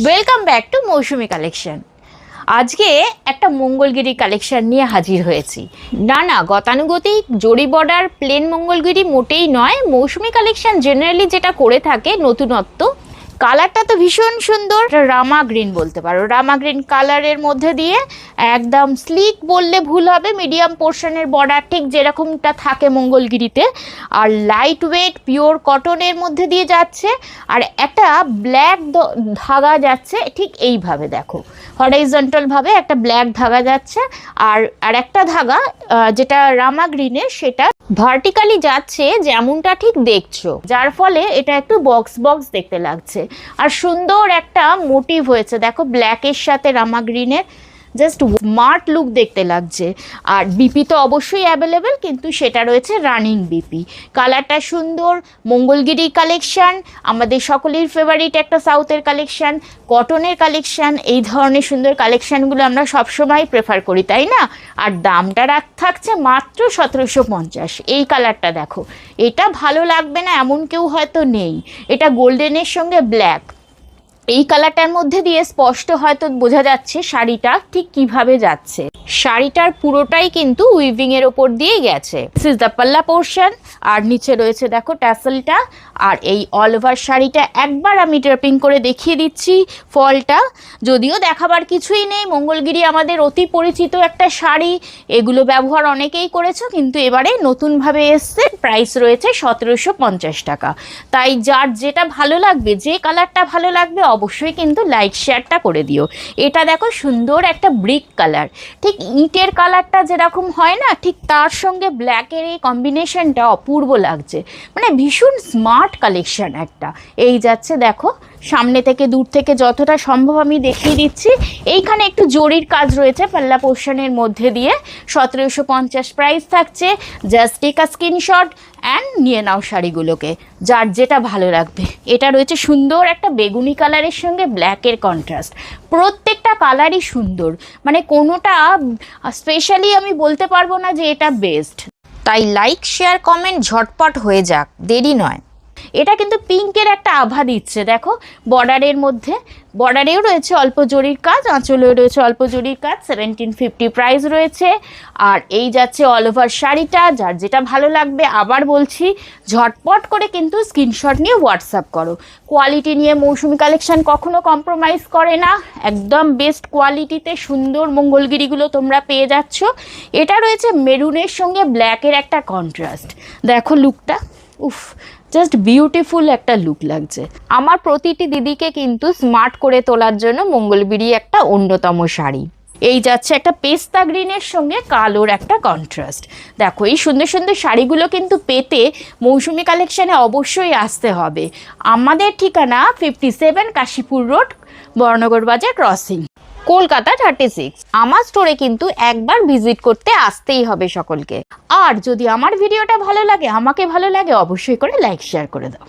Welcome back to Moushumi collection. আজকে একটা Mangalagiri collection নিয়ে হাজির হয়েছি। না গতানুগতিক জরি বর্ডার প্লেন মঙ্গলগিরি মোটেই নয়। মৌসুমি কালেকশন জেনারেলি যেটা করে থাকে নতুনত্ব, কালারটা তো ভীষণ সুন্দর, রামা গ্রিন বলতে পারো। রামা গ্রিন কালারের মধ্যে দিয়ে একদম স্লিক বললে ভুল হবে, মিডিয়াম পোর্শনের বর্ডার ঠিক যেরকমটা থাকে মঙ্গলগিরিতে, আর লাইট ওয়েট পিওর কটনের মধ্যে দিয়ে যাচ্ছে। আর একটা ব্ল্যাক ধাগা যাচ্ছে ঠিক এইভাবে, দেখো হরাইজন্টাল ভাবে একটা ব্ল্যাক ধাগা যাচ্ছে, আর একটা ধাগা যেটা রামা গ্রিনের সেটা ভার্টিক্যালি যাচ্ছে যেমনটা ঠিক দেখছো, যার ফলে এটা একটু বক্স বক্স দেখতে লাগছে। আর সুন্দর একটা মোটিভ হয়েছে, দেখো ব্ল্যাকের সাথে রামা গ্রিনের, জাস্ট স্মার্ট লুক দেখতে লাগছে। আর বিপি তো অবশ্যই অ্যাভেলেবেল, কিন্তু সেটা রয়েছে রানিং বিপি। কালারটা সুন্দর, মঙ্গলগিরি কালেকশান, আমাদের সকলের ফেভারিট একটা সাউথের কালেকশান, কটনের কালেকশান। এই ধরনের সুন্দর কালেকশানগুলো আমরা সবসময় প্রেফার করি, তাই না? আর দামটা থাকছে মাত্র 1750। এই কালারটা দেখো, এটা ভালো লাগবে না এমন কেউ হয়তো নেই। এটা গোল্ডেনের সঙ্গে ব্ল্যাক, এই কালারটার মধ্যে দিয়ে স্পষ্ট হয়তো বোঝা যাচ্ছে শাড়িটা ঠিক কিভাবে যাচ্ছে। শাড়িটার পুরোটাই কিন্তু উইভিং এর ওপর দিয়ে গেছে। দিস ইজ দ্য পাল্লা পোর্শন, আর নিচে রয়েছে দেখো ট্যাসেলটা। আর এই অল ওভার শাড়িটা একবার আমি ড্রাপিং করে দেখিয়ে দিচ্ছি ফলটা। যদিও দেখাবার কিছুই নেই, মঙ্গলগিরি আমাদের অতি পরিচিত একটা শাড়ি, এগুলো ব্যবহার অনেকেই করেছো, কিন্তু এবারে নতুনভাবে এসছে। প্রাইস রয়েছে 1750 টাকা। তাই যার যেটা ভালো লাগবে, যে কালারটা ভালো লাগবে, অবশ্যই কিন্তু লাইক শেয়ারটা করে দিও। এটা দেখো সুন্দর একটা ব্রিক কালার, ঠিক ইটের কালারটা যেরকম হয় না, ঠিক তার সঙ্গে ব্ল্যাকের এই কম্বিনেশনটা অপূর্ব লাগছে, মানে ভীষণ স্মার্ট কালেকশন একটা। এই যাচ্ছে দেখো, সামনে থেকে দূর থেকে যতটা সম্ভব আমি দেখিয়ে দিচ্ছি। এইখানে একটু জরির কাজ রয়েছে পাল্লা পোর্শনের মধ্যে দিয়ে। 1750 প্রাইস থাকছে। Just take a screenshot and নিয়ে নাও শাড়িগুলোকে, যার যেটা ভালো লাগবে। এটা রয়েছে সুন্দর একটা বেগুনি কালারের সঙ্গে ব্ল্যাকের কন্ট্রাস্ট। প্রত্যেকটা কালারই সুন্দর, মানে কোনোটা স্পেশালি আমি বলতে পারবো না যে এটা বেস্ট। তাই লাইক শেয়ার কমেন্ট ঝটপট হয়ে যাক, দেরি নয়। এটা কিন্তু পিঙ্কের একটা আভা দিচ্ছে, দেখো বর্ডারের মধ্যে, বর্ডারেও রয়েছে অল্প জরির কাজ, আঁচলেও রয়েছে অল্প জরির কাজ। 1750 প্রাইস রয়েছে। আর এই যাচ্ছে অল ওভার শাড়িটা। যার যেটা ভালো লাগবে, আবার বলছি, ঝটপট করে কিন্তু স্ক্রিনশট নিয়ে হোয়াটসঅ্যাপ করো। কোয়ালিটি নিয়ে মৌসুমি কালেকশন কখনো কম্প্রোমাইজ করে না, একদম বেস্ট কোয়ালিটিতে সুন্দর মঙ্গলগিরিগুলো তোমরা পেয়ে যাচ্ছ। এটা রয়েছে মেরুনের সঙ্গে ব্ল্যাকের একটা কন্ট্রাস্ট, দেখো লুকটা, উফ, জাস্ট বিউটিফুল একটা লুক লাগছে। আমার প্রতিটি দিদিকে কিন্তু স্মার্ট করে তোলার জন্য মঙ্গলগিরি একটা অন্যতম শাড়ি। এই যাচ্ছে একটা পেস্তা গ্রিনের সঙ্গে কালোর একটা কন্ট্রাস্ট। দেখো এই সুন্দর সুন্দর শাড়িগুলো কিন্তু পেতে মৌসুমি কালেকশানে অবশ্যই আসতে হবে। আমাদের ঠিকানা 57 কাশীপুর রোড, বর্ণনগর বাজার ক্রসিং, কলকাতা 36। আমার স্টোরে কিন্তু একবার ভিজিট করতে আসতেই হবে সকলকে। আর যদি আমার ভিডিওটা ভালো লাগে, আমাকে ভালো লাগে, অবশ্যই করে লাইক শেয়ার করে দাও।